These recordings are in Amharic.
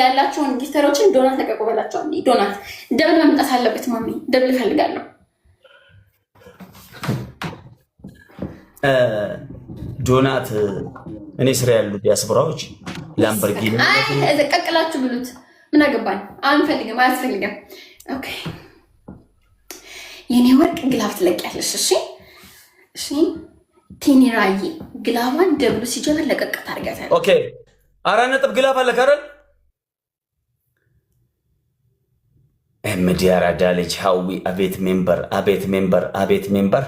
ያላችሁን ጊፍተሮችን ዶናት ለቀቁ በላቸው። ዶናት ደብል መምጣት አለበት ማሚ፣ ደብል እፈልጋለሁ። ዶናት እኔ ስራ ያሉ ዲያስፖራዎች ላምበርጊኒ ቀቅላችሁ ብሉት። ምን አገባኝ? አንፈልግም፣ አያስፈልግም። ኦኬ የኔ ወርቅ ግላፍ ትለቂያለሽ። እሺ እሺ። ቲኒራዬ ግላፏን ደብሉ ሲጀምር ለቀቅ ታርጋታለህ። ኦኬ 4 ነጥብ ግላፍ አለ ካረል እምዲያራ ዳልጅ ሀዊ አቤት ሜምበር አቤት ሜምበር አቤት ሜምበር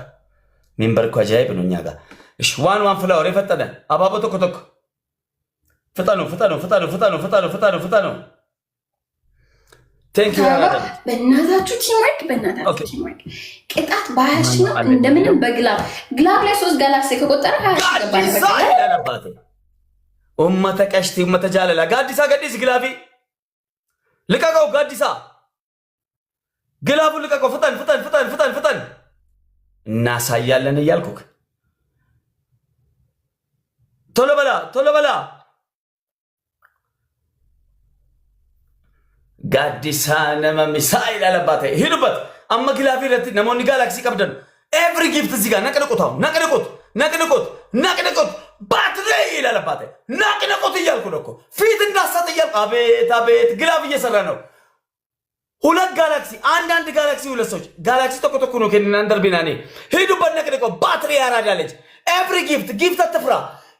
ሜምበር እኮ አጃይብ ነው እኛ ጋር። እሺ ዋን ፍላወር የፈጠነ አባቦ ቶኮ ቶኮ ፍጠኑ ፍጠኑ ፍጠኑ ፍጠኑ ፍጠኑ ፍጠኑ ፍጠኑ። ቴንክ ዩ ያራዳ በእናታችሁ ቲምወርክ በእናታችሁ ቲምወርክ። ቅጣት ባያሽ ነው እንደምንም በግላፍ ላይ 3 ጋላክሲ ከቆጠረ 20 ገባ ነበር። ኡመተ ቀሽቲ ኡመተ ጃለላ ጋዲሳ ገዲስ ግላፊ ልቀቀው ጋዲሳ ግላፉ ልቀቀው። ፍጠን ፍጠን ፍጠን ፍጠን ፍጠን እናሳያለን እያልኩክ ቶሎ በላ ቶሎ በላ። ጋዲሳ ነመሚሳይል አለባተ ሂዱበት። አማ ግላፊ ረት ነሞኒ ጋላክሲ ቀብደን ኤቭሪ ጊፍት እዚህ ጋር ነቅንቁታው ነቅንቁት ነቅንቁት ነቅንቁት ባትሪ ይላልባተ ነቅንቁት እያልኩ ነው እኮ ፊት እንዳሰጥ እያልኩ አቤት አቤት ግላፍ እየሰራ ነው። 2 ጋላክሲ አንድ ጋላክሲ 2 ሰዎች ጋላክሲ ተቆጥቆ ነው ከእናንተ ቢናኔ ሂዱበት ነቅንቁት ባትሪ ያራዳለች። ኤቭሪ ጊፍት አትፍራ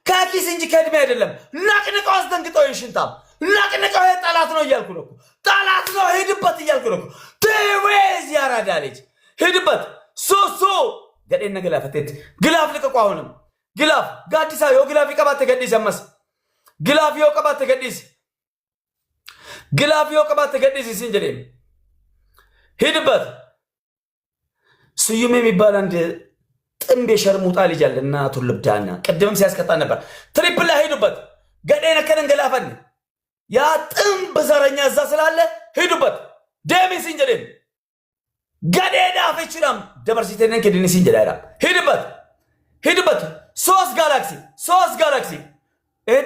ካኪስ እንጂ ከድሜ አይደለም። ነቅንቁት አስደንግጠው ይሽንታም ነቅንቁት ጠላት ነው እያልኩ ነው። ጠላት ነው ሂድበት እያልኩ ነው። ቲዌዝ ያራዳለች ሂድበት ሶሶ ገደነ ግላፈት ግላፍ ልቀቁ። አሁንም ግላፍ ጋዲሳ ዮ ግላፍ ይቀባተ ገዲስ ያመስ ግላፍ ዮ ቀባተ ገዲስ ግላፍ ዮ ቀባተ ገዲስ ሲንጀሌ ሂድበት። ስዩም የሚባል አንድ ጥምብ የሸርሙጣ ልጅ አለ እናቱ ልብዳና ቀደምም ሲያስቀጣ ነበር። ትሪፕል ላይ ሂዱበት ገደነ ከነን ገላፈን ያ ጥምብ ዘረኛ እዛ ስላለ ሂዱበት። ደሚ ሲንጀሌ ገዴዳ ፈችራም ደበርሲተነን ከዲኒ ሲንጀላራ ሂድበት 3 ጋላክሲ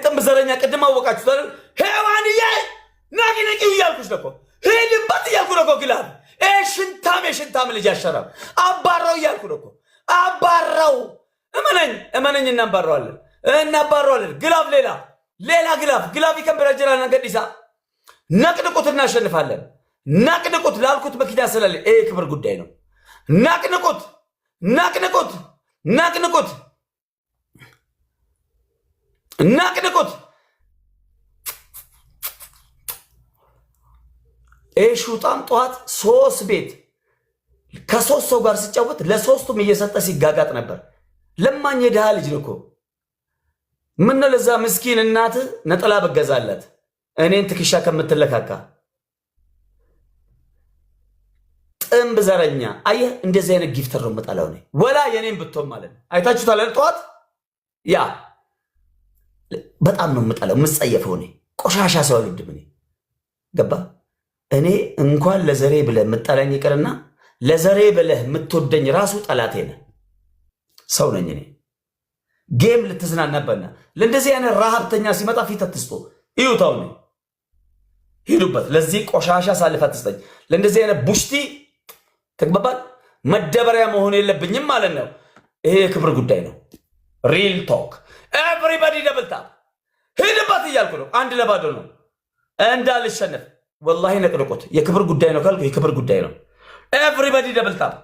ጥምብ ዘረኛ ቅድም አወቃችሁ አይደል? ሄዋንዬ ናቂነቂው እያልኩሽ ነው እኮ ሂድበት እያልኩ ነው እኮ ግላፍ ሽንታም ልጅ አሸራም አባራው እያልኩ ነው እኮ አባራው። እመነኝ እናባረዋለን። ግላፍ ሌላ ግላፍ ይከብራጀራና ገዲሳ ነቅንቁት እናሸንፋለን። ናቅንቁት ላልኩት መኪና ስላለ ይሄ ክብር ጉዳይ ነው። ናቅንቁት ሹጣም ጠዋት 3 ቤት ከ3 ሰው ጋር ሲጫወት ለ3ቱም እየሰጠ ሲጋጋጥ ነበር። ለማኝ የድሃ ልጅ ነው እኮ ምን ነው ለዛ ምስኪን እናት ነጠላ በገዛለት እኔን ትክሻ ከምትለካካ ጥምብ ዘረኛ አየህ። እንደዚህ አይነት ጊፍተር ነው የምጠላው እኔ ወላ የኔን ብትሆን ማለት ነው። አይታችሁታል ጠዋት ያ በጣም ነው የምጠላው የምጸየፈው እኔ ቆሻሻ ሰው አልወድም እኔ ገባ። እኔ እንኳን ለዘሬ ብለህ የምጠላኝ ይቅርና ለዘሬ ብለህ የምትወደኝ ራሱ ጠላቴ ነህ። ሰው ነኝ እኔ። ጌም ልትዝናናበና ለእንደዚህ አይነት ረሃብተኛ ሲመጣ ፊት አትስጦ ይዩታው ነው ሂዱበት። ለዚህ ቆሻሻ ሳልፋ አትስጠኝ። ለእንደዚህ አይነት ቡሽቲ ተግባባል መደበሪያ መሆን የለብኝም ማለት ነው። ይሄ የክብር ጉዳይ ነው። ሪል ቶክ ኤቭሪባዲ ደብል ታፕ ሂድበት እያልኩ ነው። 1 ለባዶ ነው እንዳልሸነፍ ወላሂ ነቅንቁት። የክብር ጉዳይ ነው ካልኩ የክብር ጉዳይ ነው። ኤቭሪባዲ ደብል ታፕ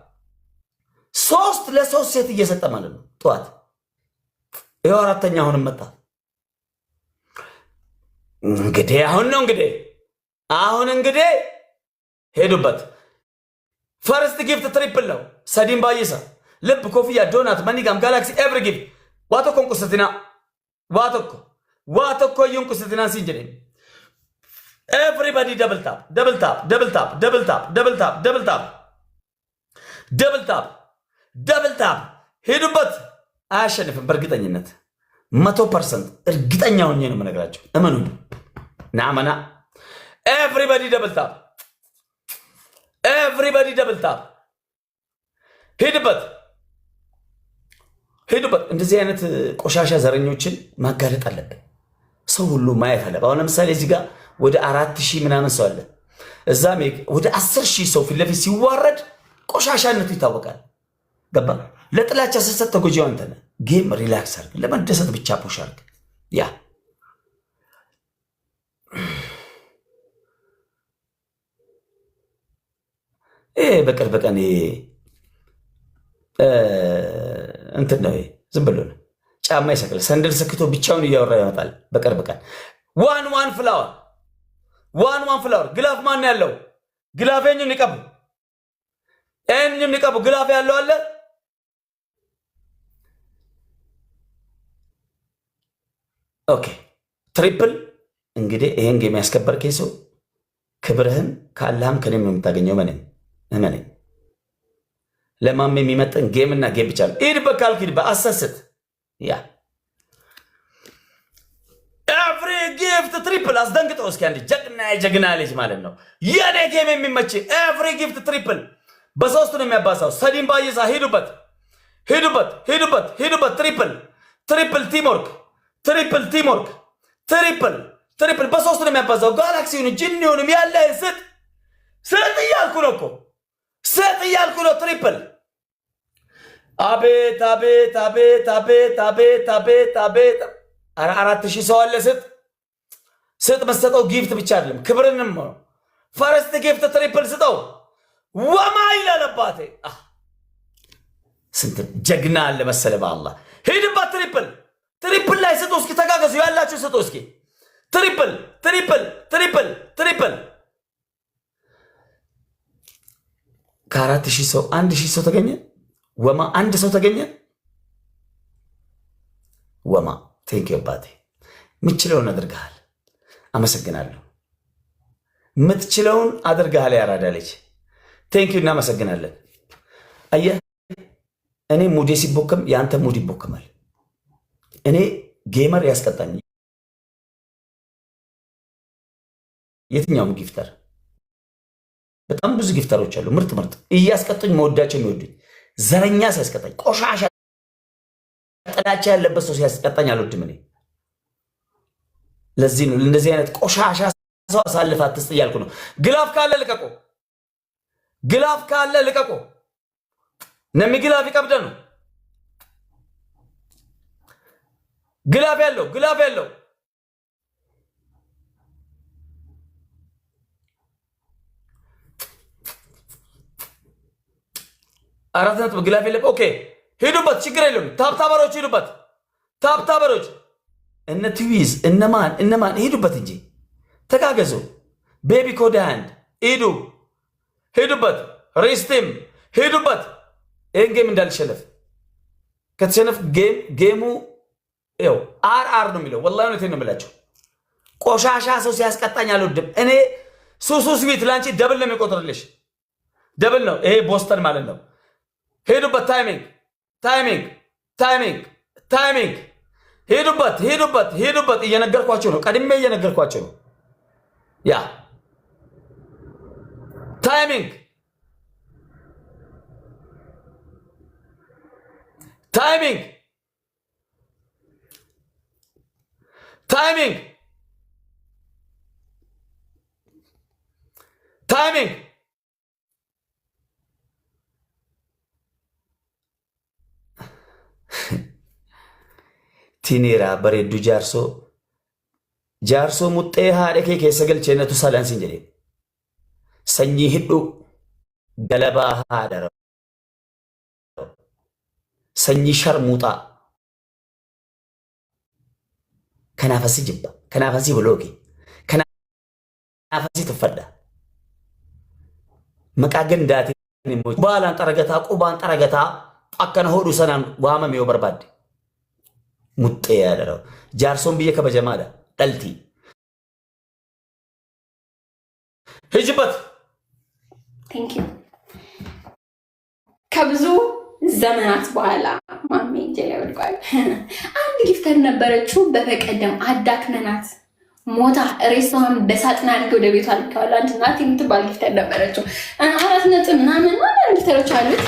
3 ለ3 ሴት እየሰጠ ማለት ነው። ጠዋት ይኸው 4ኛ አሁንም መጣ። እንግዲህ አሁን ሄዱበት። ፈርስት ጊፍት ትሪፕል ነው። ሰዲም ባይሳ ልብ ኮፍያ ዶናት መኒጋም ጋላክሲ ኤቭሪ ጊፍት ዋቶኮ እንቁስትና ዋቶኮ ይንቁስትና ሲንጀኔ ኤቭሪባዲ ደብል ታፕ ሄዱበት። አያሸንፍም በእርግጠኝነት 100% እርግጠኛ ሆኜ ነው የምነግራቸው። እመኑኝ ናመና ኤቭሪባዲ ደብል ታፕ ሄድበት። እንደዚህ አይነት ቆሻሻ ዘረኞችን ማጋለጥ አለብን። ሰው ሁሉ ማየት አለበት። አሁን ለምሳሌ እዚህ ጋር ወደ 4000 ምናምን ሰው አለ። እዛም ወደ 10000 ሰው ፊት ለፊት ሲዋረድ ቆሻሻነቱ ይታወቃል። ገባ? ለጥላቻ ስትሰጥ ተጎጂው አንተ ነህ። ጌም ሪላክስ አድርግ፣ ለመደሰት ብቻ ፑሽ አድርግ። ያ በቅርብ ቀን እንትን ነው ዝም ብሎ ነው ጫማ ይሰቅል ሰንደል ሰክቶ ብቻውን እያወራ ይመጣል። በቅርብ ቀን ዋን ፍላወር ግላፍ ማን ያለው ግላፍ የእኙን ይቀቡ ግላፍ ያለው አለ። ኦኬ ትሪፕል እንግዲህ ይሄን ጌም ያስከበር ኬሶ ክብርህን ከአላህም ከኔም ነው የምታገኘው። እመነኝ ለማም የሚመጥን ጌም እና ጌም ብቻ ነው። ሂድበት ካልክ ሂድበት፣ አሰስት ያ ኤቭሪ ጊፍት ትሪፕል አስደንግጠው እስኪ አንድ ጀግና ልጅ ማለት ነው። የኔ ጌም የሚመች ኤቭሪ ጊፍት ትሪፕል በሶስቱ ነው የሚያባሳው። ሰዲም ባይዛ ሂዱበት። ትሪፕል ቲምወርክ ትሪፕል በሶስቱ ነው የሚያባዛው። ጋላክሲውን ጂኒውንም ያለ ስጥ እያልኩ ነው እኮ ስጥ እያልኩ ነው። ትሪፕል አቤት 4000 ሰው አለ። ስጥ መሰጠው ጊፍት ብቻ አይደለም ክብርንም ነው። ፈረስት ጊፍት ትሪፕል ስጠው። ወማ ይላልባቴ ስንት ጀግና አለ መሰለ። በአላህ ሂድባት። ትሪፕል ላይ ስጡ እስኪ፣ ተጋገዙ ያላችሁ ስጡ እስኪ። ትሪፕል ከ4000 ሰው 1000 ሰው ተገኘ። ወማ 1 ሰው ተገኘ። ወማ ቴንኪው አባቴ፣ ምችለውን አድርገሃል። አመሰግናለሁ። ምትችለውን አድርገሃል። ያራዳ ልጅ ቴንኪው፣ እናመሰግናለን። አየህ እኔ ሙዴ ሲቦከም የአንተ ሙድ ይቦከማል። እኔ ጌመር ያስቀጣኝ የትኛውም ጊፍተር፣ በጣም ብዙ ጊፍተሮች አሉ ምርጥ እያስቀጡኝ መወዳቸው የሚወዱኝ። ዘረኛ ሲያስቀጣኝ፣ ቆሻሻ ጥላቻ ያለበት ሰው ሲያስቀጣኝ አልወድም እኔ። ለዚህ ነው እንደዚህ አይነት ቆሻሻ ሰው አሳልፈህ አትስጥ እያልኩ ነው። ግላፍ ካለ ልቀቁ። ነሚ ግላፍ ይቀብደ ነው። ግላፍ ያለው 4 ነጥብ ግላፍ የለም። ኦኬ ሂዱበት፣ ችግር የለም። ታብታበሮች ሂዱበት። ታብታበሮች እነ ትዊዝ እነማን ሂዱበት እንጂ ተጋገዙ። ቤቢ ኮድ ሃንድ ሂዱበት። ሪስቲም ሂዱበት። ይህን ጌም እንዳልሸነፍ ከተሸነፍ ጌሙ ው አር ነው የሚለው። ወላሂ እውነቴን ነው የምላቸው። ቆሻሻ ሰው ሲያስቀጣኝ አልወድም እኔ። ሱሱ ስዊት ላንቺ ደብል ነው የሚቆጥርልሽ። ደብል ነው ይሄ ቦስተን ማለት ነው። ሄዱበት። ታይሚንግ ሄዱበት። እየነገርኳቸው ነው፣ ቀድሜ እየነገርኳቸው ነው። ያ ታይሚንግ ቲኔራ በሬዱ ጃርሶ ሙጤ ሃደ keessa galcheenatu salansin jedhe sanyii hidhu galabaa haadha sanyii sharmuuxaa kanaafasi jibba kanaafasi bolooki kanaafasi tuffadha maqaa gandaatiin immoo baalaan xaragataa qubaan xaragataa akkana hodhu sanaan waamame yoo barbaadde muxxee yaadara jaarsoon biyya kabajamaadha dhalti ሂጅበት። ቴንክ ዩ። ከብዙ ዘመናት በኋላ ማሜ እጄ ላይ ወድቋል። አንድ ጊፍተር ነበረችው በበቀደም አዳክመናት ሞታ ሬሳዋን በሳጥን አድርገው ወደ ቤቷ ልከዋል። አንድ ናት የምትባል ጊፍተር ነበረችው። 4 ነጥብ ምናምን ጊፍተሮች አሉት።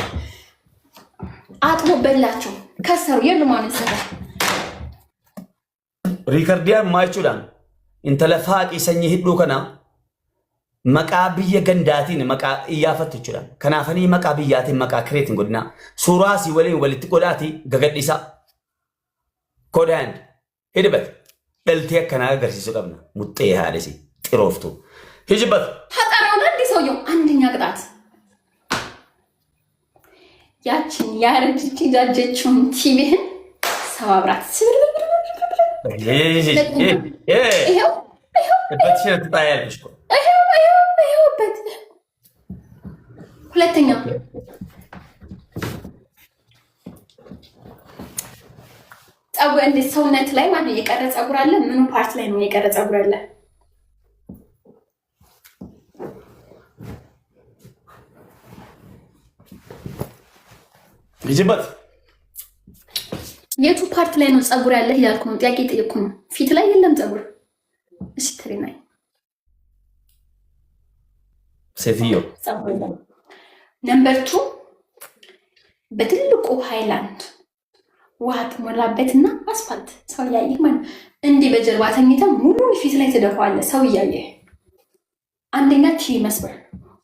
አጥቦ በላቸው ከሰሩ የሉ ማመሰረ ሪከርዲያ ማይቹዳን انت لفاقي سني هدو كنا مقابية غنداتين مقا إيافت تجرا كنافني مقابياتين مقا كريتين قلنا سوراسي ولين ولتقولاتي غغد إسا كودان هدبت دلتيك كنا غرسيسو قبنا متيها لسي تروفتو هجبت حتى أنا دي سويو عندنا قطعت ያችን ያረጅት ጃጀቹን ቲቪህን ሰባብራት ይሄው በትሽት ታያለሽ እኮ ይሄው በት ሁለተኛ ጸጉር እንደ ሰውነት ላይ ማለት የቀረ ጸጉር አለ ምኑ ፓርት ላይ ነው የቀረ ጸጉር አለ ይጅበት የቱ ፓርት ላይ ነው ጸጉር ያለህ ያልኩ ነው ጥያቄ ጠየቅኩ ነው ፊት ላይ የለም ጸጉር እሺ ትሪናይ ሴትዮ ነምበር 2 በትልቁ ሃይላንድ ውሃ ተሞላበትና አስፋልት ሰው ያየህ ማለት እንዲህ በጀርባ ተኝተህ ሙሉ ፊት ላይ ተደፋዋለህ ሰው ያየህ አንደኛ ቺ መስበር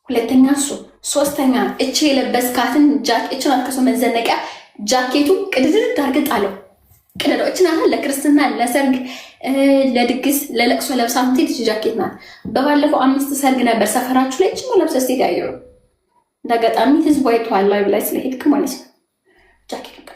ሁለተኛ እሱ ሶስተኛ እቺ የለበስካትን ጃኬቱን አከሶ መዘነቂያ ጃኬቱ ቅድድድ አድርገህ ጣለው ቅደዶ እቺ ናት ለክርስትና ለሰርግ ለድግስ ለለቅሶ ለብሳት ትይት ጃኬት ናት በባለፈው 5 ሰርግ ነበር ሰፈራችሁ ላይ እቺ ለብሰስ ትይት ያየው እንደገጣሚ ህዝብ አይቷል ላይ ብላይ ስለሄድክ ማለት ነው ጃኬቱ ቅደዶ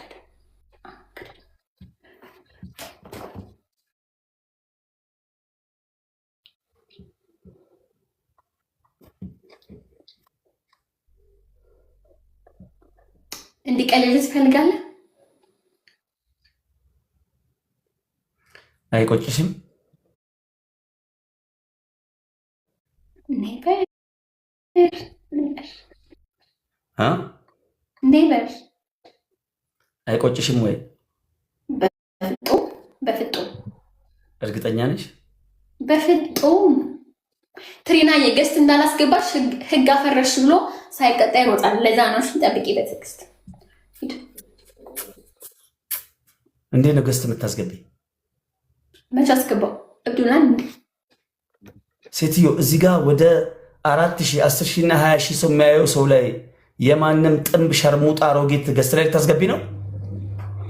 እንዲቀለልስ ፈልጋለህ አይቆጭሽም ኔቨር አይቆጭሽም ወይ በፍጡ እርግጠኛ ነሽ በፍጡ ትሪና የገስት እንዳላስገባሽ ህግ አፈረሽ ብሎ ሳይቀጣ ይሮጣል ለዛ ነው ጠብቂ በትዕግስት እንዴ ነው ገስት የምታስገቢ መቼ አስገባው እብዱናል እንዴ ሴትዮ እዚህ ጋር ወደ 4000 10000 እና 20000 ሰው የሚያየው ሰው ላይ የማንም ጥንብ ሸርሙጣ አሮጊት ገስት ላይ ታስገቢ ነው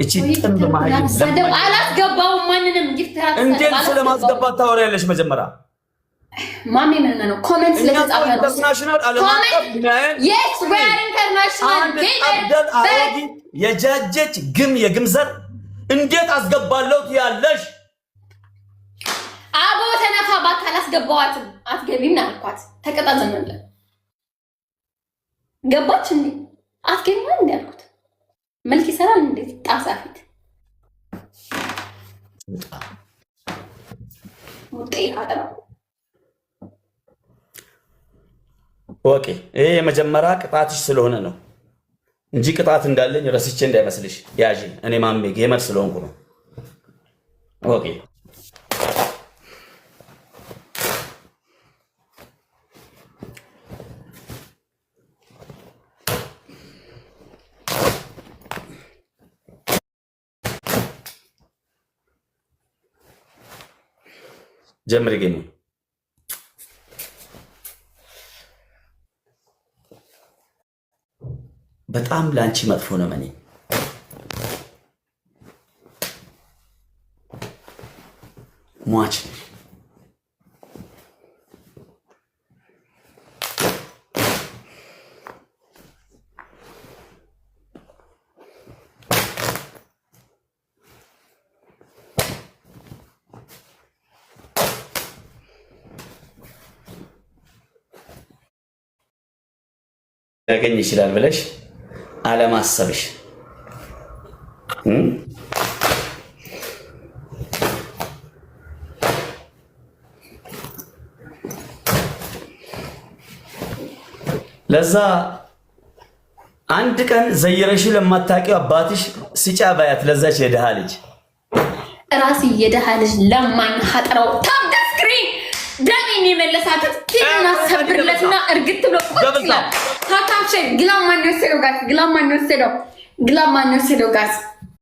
እቺ ጥንብ ማህይ ሰደው አላስገባው ማንንም ጊፍት እንዴት ስለማስገባት ታወሪያለሽ መጀመሪያ ማሚ ምን ነው ኮሜንት ስለተጻፈ ነው ኢንተርናሽናል አለማቀፍ yes we are international አሮጊት የጃጀች የግም ዘር እንዴት አስገባለሁ ያለሽ አቦ ተነፋ ባካል አስገባዋትም አትገቢም አልኳት ተቀጣዘመለ ገባች እንዴ አትገቢም እንዴ አልኩት መልክ ይሰራል እንዴ ጣሳፊት ሙጤ አጠራ ኦኬ ይሄ የመጀመሪያ ቅጣትሽ ስለሆነ ነው እንጂ ቅጣት እንዳለኝ ረስቼ እንዳይመስልሽ ያጂ እኔ ማሜ ጌመር ስለሆንኩ ነው ኦኬ ጀምሪ ጌሙ በጣም ላንቺ መጥፎ ነው ማኔ ሟች ያገኝ ይችላል ብለሽ አለማሰብሽ ለዛ አንድ ቀን ዘይረሽ ለማታቂው አባትሽ ሲጫባያት ለዛች የደሃ ልጅ ራስ የደሃ ልጅ ለማኝ ሀጥራው ታብ ስክሪን ደሚን የመለሳት ኪና ሰብርለትና እርግጥ ብሎ ቁጥላ ታታሽ ግላማን ወሰደው ጋር